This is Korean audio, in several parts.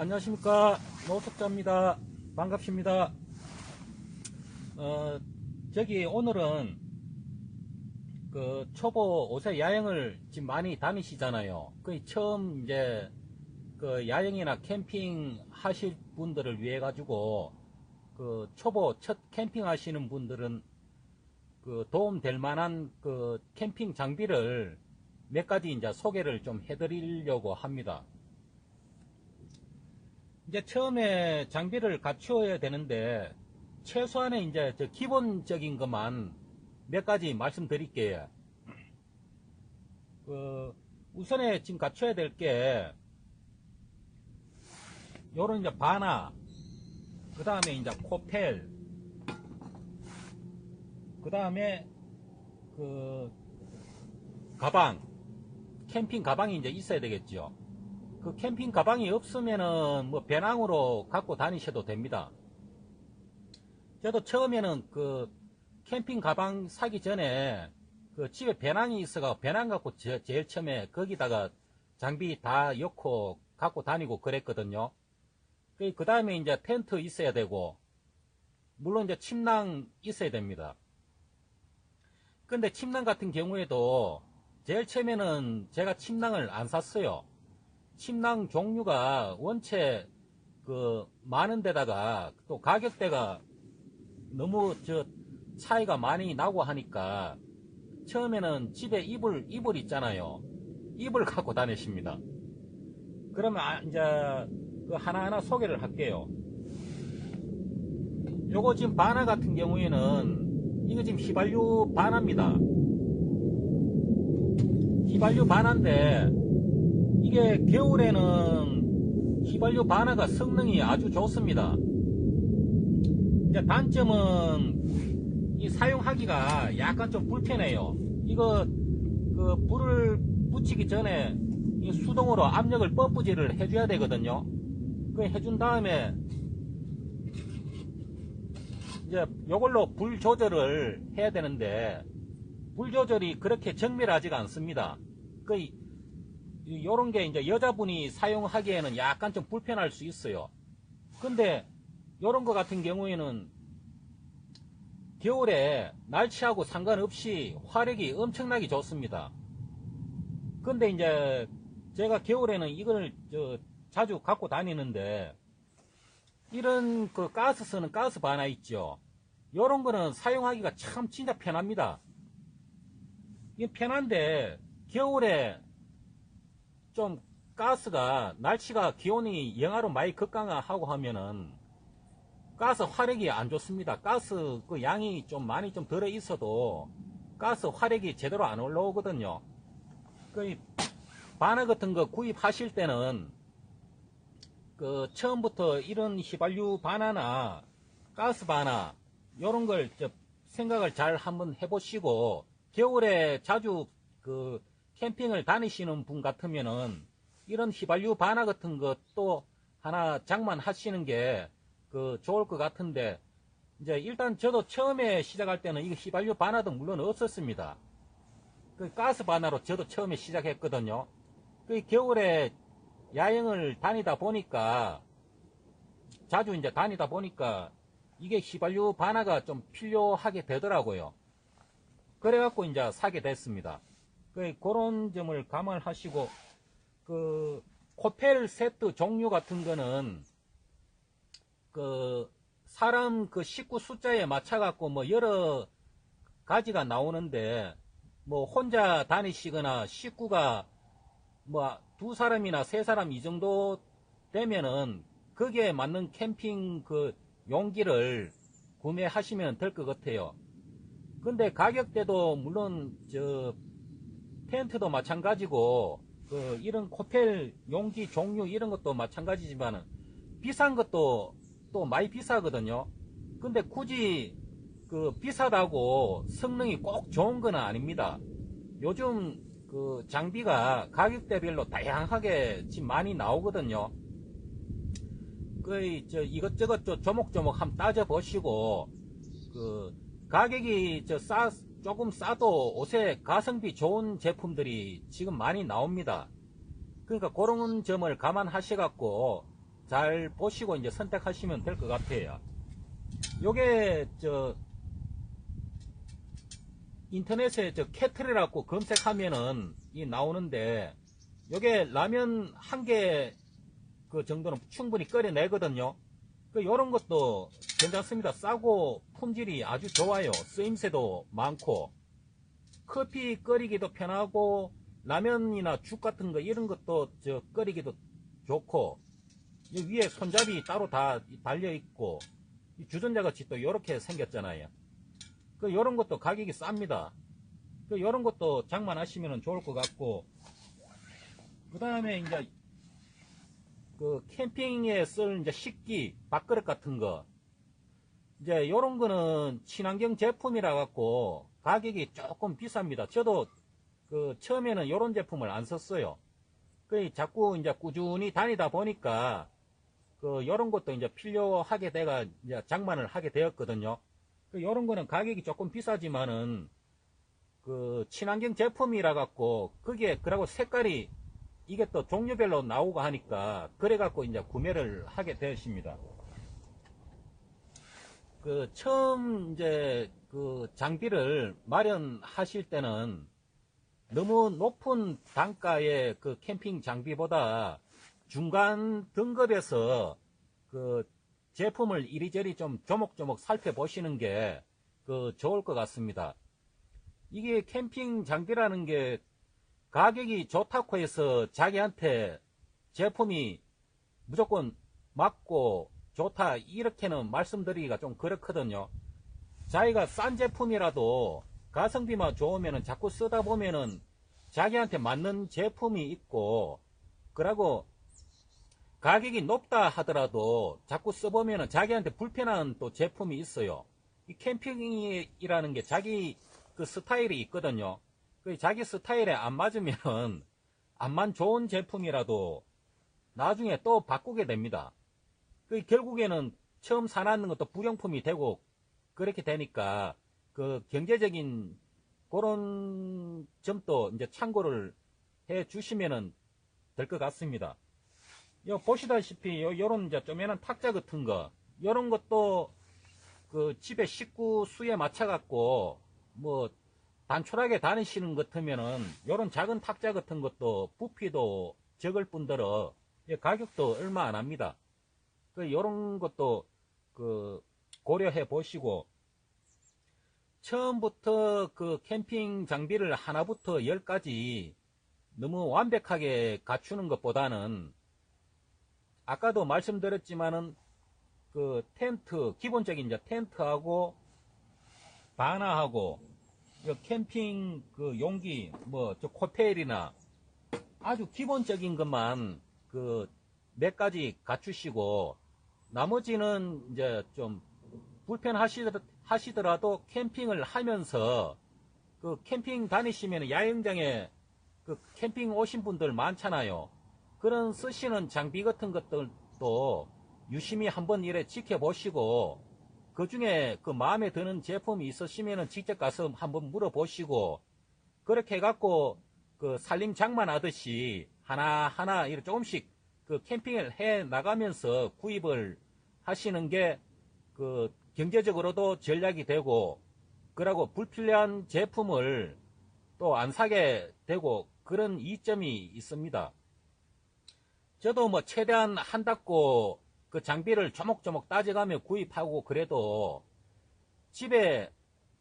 안녕하십니까, 노숙자입니다. 반갑습니다. 오늘은 그 초보 옷에 야영을 지금 많이 다니시잖아요. 거의 처음 이제 그 야영이나 캠핑 하실 분들을 위해 가지고 그 초보 첫 캠핑 하시는 분들은 그 도움 될 만한 그 캠핑 장비를 몇 가지 이제 소개를 좀 해드리려고 합니다. 이제 처음에 장비를 갖추어야 되는데 최소한의 이제 저 기본적인 것만 몇 가지 말씀드릴게요. 우선에 지금 갖춰야 될 게 요런 이제 바나, 그 다음에 이제 코펠, 그 다음에 그 가방, 캠핑 가방이 이제 있어야 되겠죠. 그 캠핑 가방이 없으면은 뭐 배낭으로 갖고 다니셔도 됩니다. 저도 처음에는 그 캠핑 가방 사기 전에 그 집에 배낭이 있어가 배낭 갖고 제일 처음에 거기다가 장비 다 넣고 갖고 다니고 그랬거든요. 그 다음에 이제 텐트 있어야 되고, 물론 이제 침낭 있어야 됩니다. 근데 침낭 같은 경우에도 제일 처음에는 제가 침낭을 안 샀어요. 침낭 종류가 원체 그 많은 데다가 또 가격대가 너무 저 차이가 많이 나고 하니까 처음에는 집에 이불 있잖아요. 이불 갖고 다니십니다. 그러면 이제 그 하나하나 소개를 할게요. 요거 지금 바나 같은 경우에는 이거 지금 휘발유 바나입니다. 휘발유 바나인데 이게 겨울에는 휘발유 바나가 성능이 아주 좋습니다. 이제 단점은 이 사용하기가 약간 좀 불편해요. 이거 그 불을 붙이기 전에 이 수동으로 압력을 펌프질을 해줘야 되거든요. 그 해준 다음에 이제 요걸로 불 조절을 해야 되는데 불 조절이 그렇게 정밀하지가 않습니다. 요런 게 이제 여자분이 사용하기에는 약간 좀 불편할 수 있어요. 근데 요런 거 같은 경우에는 겨울에 날씨하고 상관없이 화력이 엄청나게 좋습니다. 근데 이제 제가 겨울에는 이걸 자주 갖고 다니는데 이런 그 가스 쓰는 가스 바나 있죠. 요런 거는 사용하기가 참 진짜 편합니다. 이게 편한데 겨울에 좀 가스가 날씨가 기온이 영하로 많이 급강하고 하면은 가스 화력이 안 좋습니다. 가스 그 양이 좀 많이 좀 들어 있어도 가스 화력이 제대로 안 올라오거든요. 그 바나 같은 거 구입하실 때는 그 처음부터 이런 휘발유 바나나 가스 바나 요런 걸 생각을 잘 한번 해보시고 겨울에 자주 그 캠핑을 다니시는 분 같으면은 이런 휘발유 바나 같은 것도 하나 장만하시는 게 그 좋을 것 같은데, 이제 일단 저도 처음에 시작할 때는 이거 휘발유 바나도 물론 없었습니다. 그 가스 바나로 저도 처음에 시작했거든요. 그 겨울에 야영을 다니다 보니까 자주 이제 다니다 보니까 이게 휘발유 바나가 좀 필요하게 되더라고요. 그래갖고 이제 사게 됐습니다. 그런 점을 감안하시고 그 코펠 세트 종류 같은 거는 그 사람 그 식구 숫자에 맞춰 갖고 뭐 여러 가지가 나오는데 뭐 혼자 다니시거나 식구가 뭐 두 사람이나 세 사람 이 정도 되면은 거기에 맞는 캠핑 그 용기를 구매하시면 될 것 같아요. 근데 가격대도 물론 텐트도 마찬가지고 이런 코펠 용기 종류 이런 것도 마찬가지지만은 비싼 것도 또 많이 비싸거든요. 근데 굳이 그 비싸다고 성능이 꼭 좋은 건 아닙니다. 요즘 그 장비가 가격대별로 다양하게 지금 많이 나오거든요. 이것저것 조목조목 한번 따져보시고 그 가격이 조금 싸도 옷에 가성비 좋은 제품들이 지금 많이 나옵니다. 그러니까 그런 점을 감안하셔갖고 잘 보시고 이제 선택하시면 될 것 같아요. 요게 인터넷에 캐틀이라고 검색하면은 이 나오는데, 요게 라면 한 개 그 정도는 충분히 끓여내거든요. 요런 것도 괜찮습니다. 싸고 품질이 아주 좋아요. 쓰임새도 많고, 커피 끓이기도 편하고, 라면이나 죽 같은 거 이런 것도 끓이기도 좋고, 위에 손잡이 따로 다 달려있고, 주전자같이 또 요렇게 생겼잖아요. 요런 것도 가격이 쌉니다. 요런 것도 장만하시면 좋을 것 같고, 그 다음에 이제 캠핑에 쓸 이제 식기, 밥그릇 같은 거, 이제 요런 거는 친환경 제품이라 갖고 가격이 조금 비쌉니다. 저도 처음에는 요런 제품을 안 썼어요. 자꾸 이제 꾸준히 다니다 보니까 요런 것도 이제 필요하게 내가 이제 장만을 하게 되었거든요. 요런 거는 가격이 조금 비싸지만은 친환경 제품이라 갖고 거기에 그러고 색깔이 이게 또 종류별로 나오고 하니까 그래 갖고 이제 구매를 하게 되었습니다. 처음 이제 장비를 마련하실 때는 너무 높은 단가의 캠핑 장비보다 중간 등급에서 제품을 이리저리 좀 조목조목 살펴보시는 게 좋을 것 같습니다. 이게 캠핑 장비라는 게 가격이 좋다고 해서 자기한테 제품이 무조건 맞고 좋다 이렇게는 말씀드리기가 좀 그렇거든요. 자기가 싼 제품이라도 가성비만 좋으면 자꾸 쓰다 보면은 자기한테 맞는 제품이 있고, 그러고 가격이 높다 하더라도 자꾸 써보면은 자기한테 불편한 또 제품이 있어요. 이 캠핑이라는 게 자기 스타일이 있거든요. 자기 스타일에 안 맞으면 암만 좋은 제품이라도 나중에 또 바꾸게 됩니다. 결국에는 처음 사놨는 것도 불용품이 되고 그렇게 되니까 경제적인 그런 점도 이제 참고를 해 주시면 될 것 같습니다. 보시다시피 요런 이제 쪼매난 탁자 같은 거, 요런 것도 집에 식구 수에 맞춰 갖고 뭐 단촐하게 다니시는 것 같으면은 요런 작은 탁자 같은 것도 부피도 적을 뿐더러 가격도 얼마 안 합니다. 요런 것도 고려해 보시고, 처음부터 캠핑 장비를 하나부터 열까지 너무 완벽하게 갖추는 것보다는 아까도 말씀드렸지만은 텐트, 기본적인 이제 텐트하고 바나하고 캠핑 용기, 뭐 코테일이나 아주 기본적인 것만 몇 가지 갖추시고, 나머지는 이제 좀 불편하시더라도 캠핑을 하면서 캠핑 다니시면 야영장에 캠핑 오신 분들 많잖아요. 그런 쓰시는 장비 같은 것들도 유심히 한번 이래 지켜보시고, 그 중에 마음에 드는 제품이 있으시면 직접 가서 한번 물어보시고, 그렇게 해갖고 살림 장만하듯이 하나하나 이렇게 조금씩 캠핑을 해 나가면서 구입을 하시는 게 경제적으로도 전략이 되고, 그러고 불필요한 제품을 또 안 사게 되고 그런 이점이 있습니다. 저도 뭐 최대한 한다고 장비를 조목조목 따져가며 구입하고 그래도 집에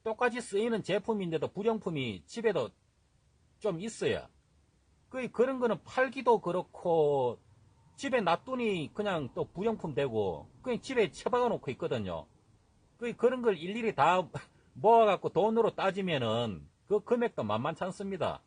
똑같이 쓰이는 제품인데도 불용품이 집에도 좀 있어요. 그런 거는 팔기도 그렇고 집에 놔두니 그냥 또 불용품 되고 그냥 집에 처박아 놓고 있거든요. 그런 걸 일일이 다 모아갖고 돈으로 따지면은 그 금액도 만만치 않습니다.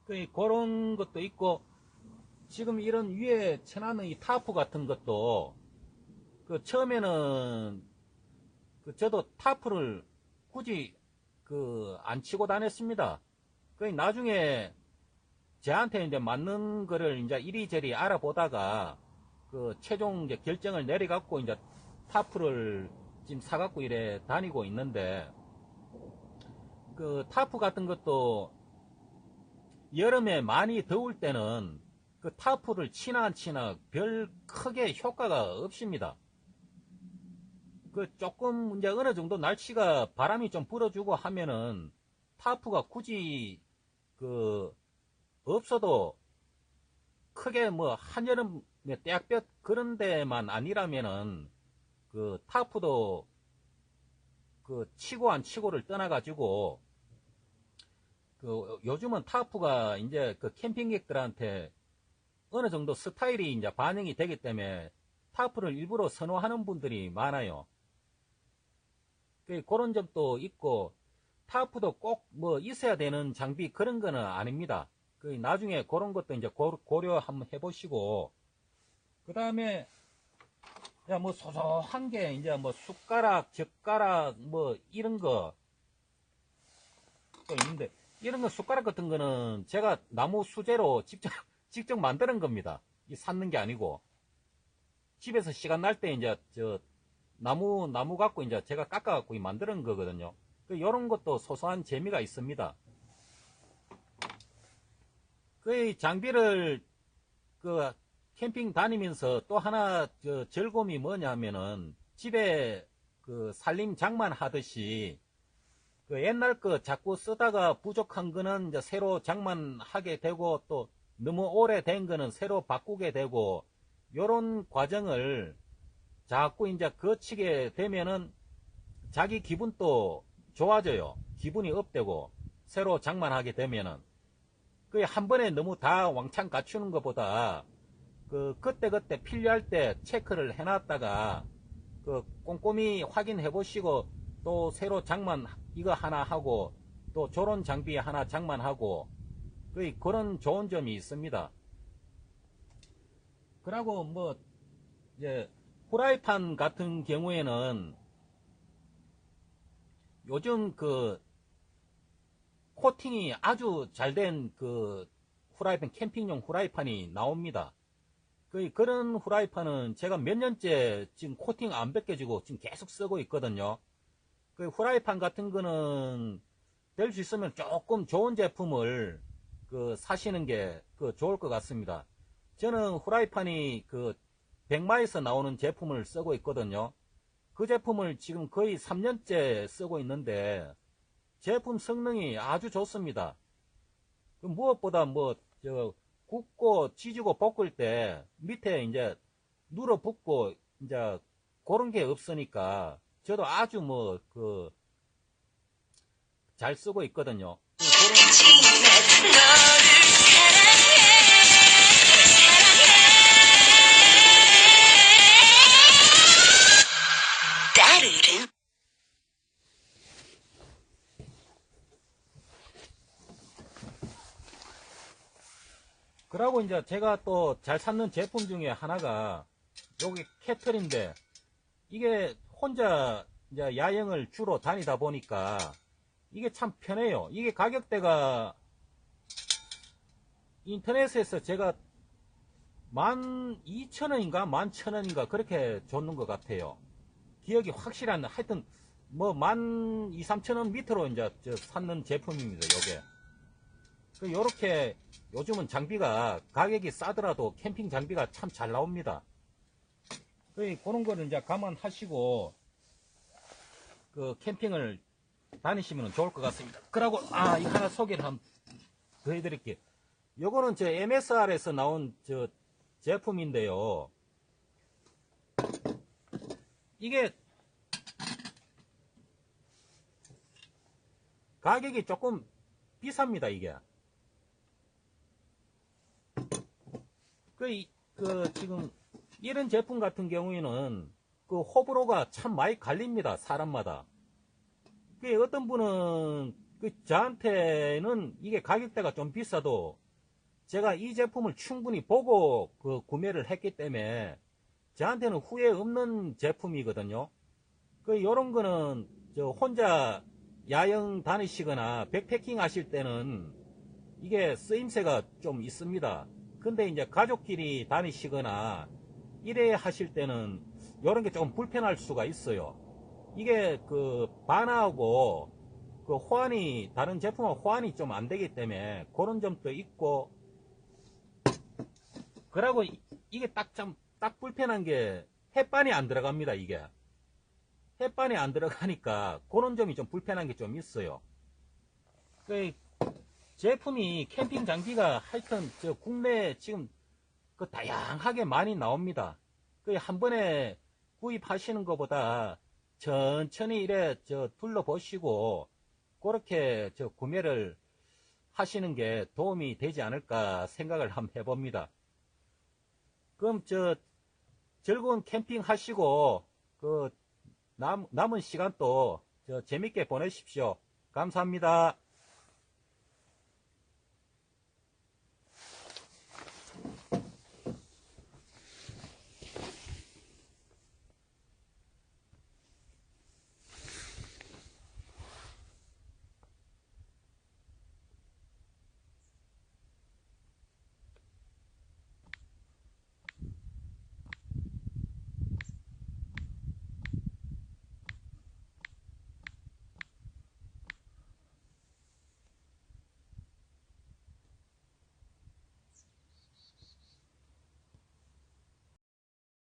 그런 것도 있고, 지금 이런 위에 쳐놨는 이 타프 같은 것도 처음에는 저도 타프를 굳이 안 치고 다녔습니다. 나중에 저한테 이제 맞는 거를 이제 이리저리 알아보다가 최종 이제 결정을 내려갖고 이제 타프를 지금 사갖고 이래 다니고 있는데, 타프 같은 것도 여름에 많이 더울 때는 그 타프를 치나 안 치나 별 크게 효과가 없습니다. 그 조금 이제 어느 정도 날씨가 바람이 좀 불어주고 하면은 타프가 굳이 그 없어도 크게 뭐 한여름에 떼약볕 그런 데만 아니라면은 그 타프도 그 치고 안 치고를 떠나가지고 그 요즘은 타프가 이제 그 캠핑객들한테 어느 정도 스타일이 이제 반영이 되기 때문에 타프를 일부러 선호하는 분들이 많아요. 그런 점도 있고, 타프도 꼭 뭐 있어야 되는 장비 그런 거는 아닙니다. 나중에 그런 것도 이제 고려 한번 해보시고, 그 다음에 뭐 소소한 게 이제 뭐 숟가락, 젓가락 뭐 이런 거 또 있는데, 이런 거 숟가락 같은 거는 제가 나무 수제로 직접 만드는 겁니다. 샀는 게 아니고, 집에서 시간 날 때 이제 나무 갖고 이제 제가 깎아갖고 만드는 거거든요. 요런 것도 소소한 재미가 있습니다. 그 장비를 그 캠핑 다니면서 또 하나 즐거움이 뭐냐 하면은 집에 그 살림 장만 하듯이 그 옛날 거 자꾸 쓰다가 부족한 거는 이제 새로 장만하게 되고 또 너무 오래된 거는 새로 바꾸게 되고 요런 과정을 자꾸 이제 거치게 되면은 자기 기분도 좋아져요. 기분이 업되고 새로 장만하게 되면은 그 한 번에 너무 다 왕창 갖추는 것보다 그때 필요할 때 체크를 해놨다가 그 꼼꼼히 확인해 보시고 또 새로 장만 이거 하나 하고 또 저런 장비 하나 장만하고 그런 좋은 점이 있습니다. 그리고 뭐 이제 후라이팬 같은 경우에는 요즘 그 코팅이 아주 잘 된 그 후라이팬, 캠핑용 후라이팬이 나옵니다. 그런 후라이팬은 제가 몇 년째 지금 코팅 안 벗겨지고 지금 계속 쓰고 있거든요. 후라이팬 같은 거는 될 수 있으면 조금 좋은 제품을 사시는 게 좋을 것 같습니다. 저는 후라이팬이 백마에서 나오는 제품을 쓰고 있거든요. 그 제품을 지금 거의 3년째 쓰고 있는데 제품 성능이 아주 좋습니다. 무엇보다 굽고 지지고 볶을 때 밑에 이제 눌어 붙고 이제 그런 게 없으니까 저도 아주 잘 쓰고 있거든요. 그러고 이제 제가 또 잘 찾는 제품 중에 하나가 여기 캐틀인데 이게 혼자 이제 야영을 주로 다니다 보니까 이게 참 편해요. 이게 가격대가 인터넷에서 제가 12,000원인가 11,000원인가 그렇게 줬는 것 같아요. 기억이 확실한 하여튼 뭐 12,000, 13,000원 밑으로 이제 샀는 제품입니다. 요게 요렇게 요즘은 장비가 가격이 싸더라도 캠핑 장비가 참 잘 나옵니다. 그런 거를 이제 감안하시고 캠핑을 다니시면 좋을 것 같습니다. 그리고 이거 하나 소개를 한번 더 해드릴게요. 요거는 저 MSR에서 나온 제품인데요. 이게 가격이 조금 비쌉니다. 이게 지금 이런 제품 같은 경우에는 호불호가 참 많이 갈립니다. 사람마다. 어떤 분은 저한테는 이게 가격대가 좀 비싸도 제가 이 제품을 충분히 보고 구매를 했기 때문에 저한테는 후회 없는 제품이거든요. 요런 거는 혼자 야영 다니시거나 백패킹 하실 때는 이게 쓰임새가 좀 있습니다. 근데 이제 가족끼리 다니시거나 이래 하실 때는 이런 게 조금 불편할 수가 있어요. 이게 바나하고 호환이 다른 제품하고 호환이 좀 안 되기 때문에 그런 점도 있고 그러고 이게 딱 불편한 게 햇반이 안 들어갑니다. 이게 햇반이 안 들어가니까 그런 점이 좀 불편한 게 좀 있어요. 그 제품이 캠핑 장비가 하여튼 저 국내 지금 그 다양하게 많이 나옵니다. 그 한 번에 구입하시는 것보다 천천히 이래 저 둘러보시고 그렇게 저 구매를 하시는 게 도움이 되지 않을까 생각을 한번 해봅니다. 그럼 저 즐거운 캠핑 하시고 그 남은 시간 또 저 재밌게 보내십시오. 감사합니다.